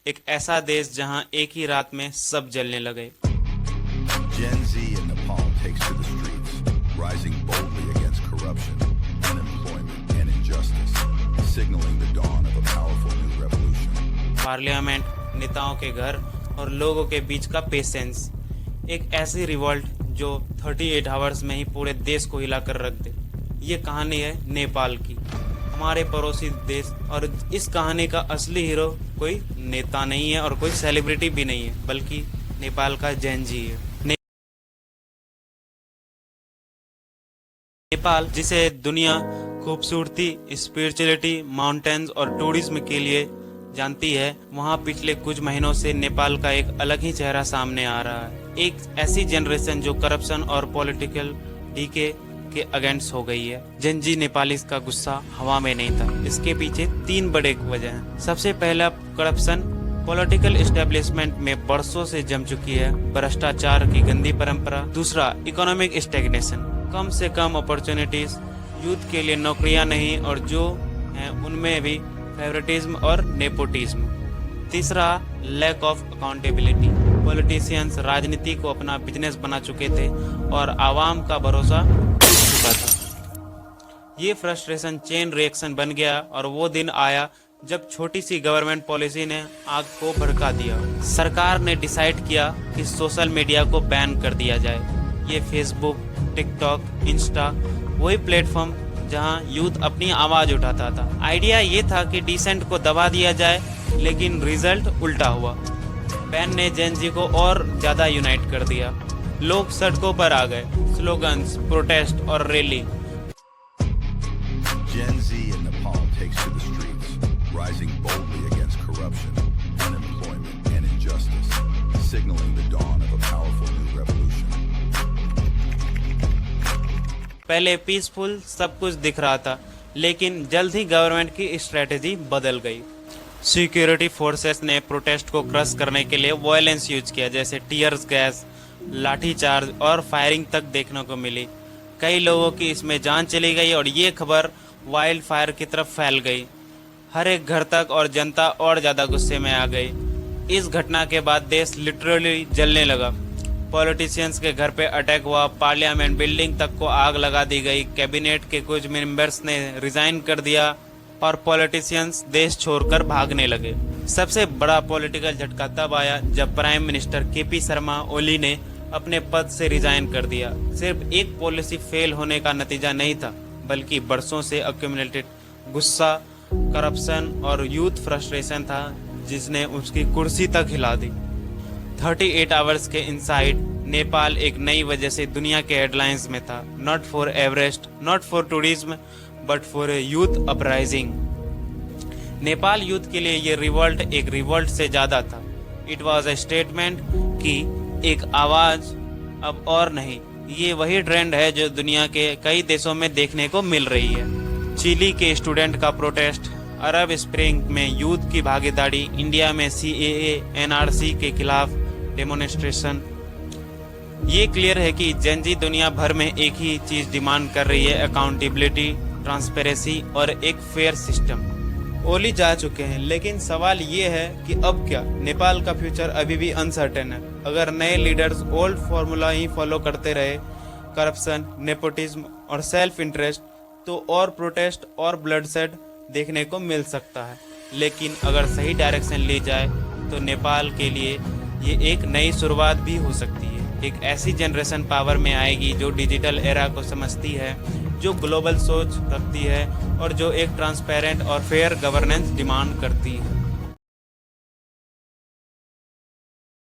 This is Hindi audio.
एक ऐसा देश जहां एक ही रात में सब जलने लगे। Gen Z in Nepal takes to the streets, rising boldly against corruption, unemployment, and injustice, signaling the dawn of a powerful new revolution. Parliament, नेताओं के घर और लोगों के बीच का पेशेंस, एक ऐसी रिवॉल्ट जो 38 आवर्स में ही पूरे देश को हिला कर रख दे। ये कहानी है नेपाल की, हमारे पड़ोसी देश। और इस कहानी का असली हीरो कोई नेता नहीं है और कोई सेलिब्रिटी भी नहीं है, बल्कि नेपाल का जेन जी है। नेपाल, जिसे दुनिया खूबसूरती, स्पिरिचुअलिटी, माउंटेन्स और टूरिज्म के लिए जानती है, वहाँ पिछले कुछ महीनों से नेपाल का एक अलग ही चेहरा सामने आ रहा है। एक ऐसी जनरेशन जो करप्शन और पॉलिटिकल डीके के अगेंस्ट हो गई है। जेन जी नेपाली का गुस्सा हवा में नहीं था। इसके पीछे 3 बड़े वजह हैं। सबसे पहला, करप्शन। पॉलिटिकल एस्टेब्लिशमेंट में बरसों से जम चुकी है भ्रष्टाचार की गंदी परंपरा। दूसरा, इकोनॉमिक स्टैग्नेशन, कम से कम अपॉर्चुनिटीज, यूथ के लिए नौकरियां नहीं और जो हैं उनमें भी फेवरेटिज्म और नेपोटिज्म। तीसरा, लैक ऑफ अकाउंटेबिलिटी। पॉलिटिशियंस राजनीति को अपना बिजनेस बना चुके थे और आवाम का भरोसा टूट चुका था। ये फ्रस्ट्रेशन चेन रिएक्शन बन गया और वो दिन आया जब छोटी सी गवर्नमेंट पॉलिसी ने आग को भड़का दिया। सरकार ने डिसाइड किया कि सोशल मीडिया को बैन कर दिया जाए। ये फेसबुक, टिकटॉक, इंस्टा, वही प्लेटफॉर्म जहां यूथ अपनी आवाज उठाता था। आइडिया ये था कि डिसेंट को दबा दिया जाए, लेकिन रिजल्ट उल्टा हुआ। बैन ने जेन जी को और ज्यादा यूनाइट कर दिया। लोग सड़कों पर आ गए, स्लोगन्स, प्रोटेस्ट और rally. Gen Z in Nepal takes to the streets, rising boldly against corruption, unemployment, and injustice, signaling the dawn of a powerful new revolution. पहले पीसफुल सब कुछ दिख रहा था, लेकिन जल्द ही गवर्नमेंट की स्ट्रेटेजी बदल गई। सिक्योरिटी फोर्सेस ने प्रोटेस्ट को क्रश करने के लिए वायलेंस यूज किया, जैसे टीयर्स गैस, लाठीचार्ज और फायरिंग तक देखने को मिली। कई लोगों की इसमें जान चली गई और ये खबर वाइल्ड फायर की तरफ फैल गई, हर एक घर तक, और जनता और ज़्यादा गुस्से में आ गई। इस घटना के बाद देश लिटरली जलने लगा। पॉलिटिशियंस के घर पे अटैक हुआ, पार्लियामेंट बिल्डिंग तक को आग लगा दी गई, कैबिनेट के कुछ मेंबर्स ने रिजाइन कर दिया और पॉलिटिशियंस देश छोड़कर भागने लगे। सबसे बड़ा पॉलिटिकल झटका तब आया जब prime minister KP Sharma Oli ने अपने पद से रिजाइन कर दिया। सिर्फ एक पॉलिसी फेल होने का नतीजा नहीं था, बल्कि बरसों से अक्यूमुलेटेड गुस्सा, करप्शन और यूथ फ्रस्ट्रेशन था, जिसने उसकी कुर्सी तक हिला दी। 38 आवर्स के इनसाइड नेपाल एक नई वजह से दुनिया के हेडलाइंस में था। Not for Everest, not for tourism, but for a youth uprising. Nepal youth के लिए ये रिवॉल्ट एक रिवॉल्ट से ज्यादा था। इट वॉज ए स्टेटमेंट कि एक आवाज अब और नहीं। ये वही ट्रेंड है जो दुनिया के कई देशों में देखने को मिल रही है। चिली के स्टूडेंट का प्रोटेस्ट, अरब स्प्रिंग में यूथ की भागीदारी, इंडिया में CAA NRC के खिलाफ डेमोन्स्ट्रेशन। ये क्लियर है कि जेन जी दुनिया भर में एक ही चीज डिमांड कर रही है, अकाउंटेबिलिटी, ट्रांसपेरेंसी और एक फेयर सिस्टम। ओली जा चुके हैं, लेकिन सवाल ये है कि अब क्या? नेपाल का फ्यूचर अभी भी अनसर्टेन है। अगर नए लीडर्स ओल्ड फॉर्मूला ही फॉलो करते रहे, करप्शन, नेपोटिज्म और सेल्फ इंटरेस्ट, तो और प्रोटेस्ट और ब्लडशेड देखने को मिल सकता है। लेकिन अगर सही डायरेक्शन ली जाए तो नेपाल के लिए ये एक नई शुरुआत भी हो सकती है। एक ऐसी जनरेशन पावर में आएगी जो डिजिटल एरा को समझती है, जो ग्लोबल सोच रखती है और जो एक ट्रांसपेरेंट और फेयर गवर्नेंस डिमांड करती है।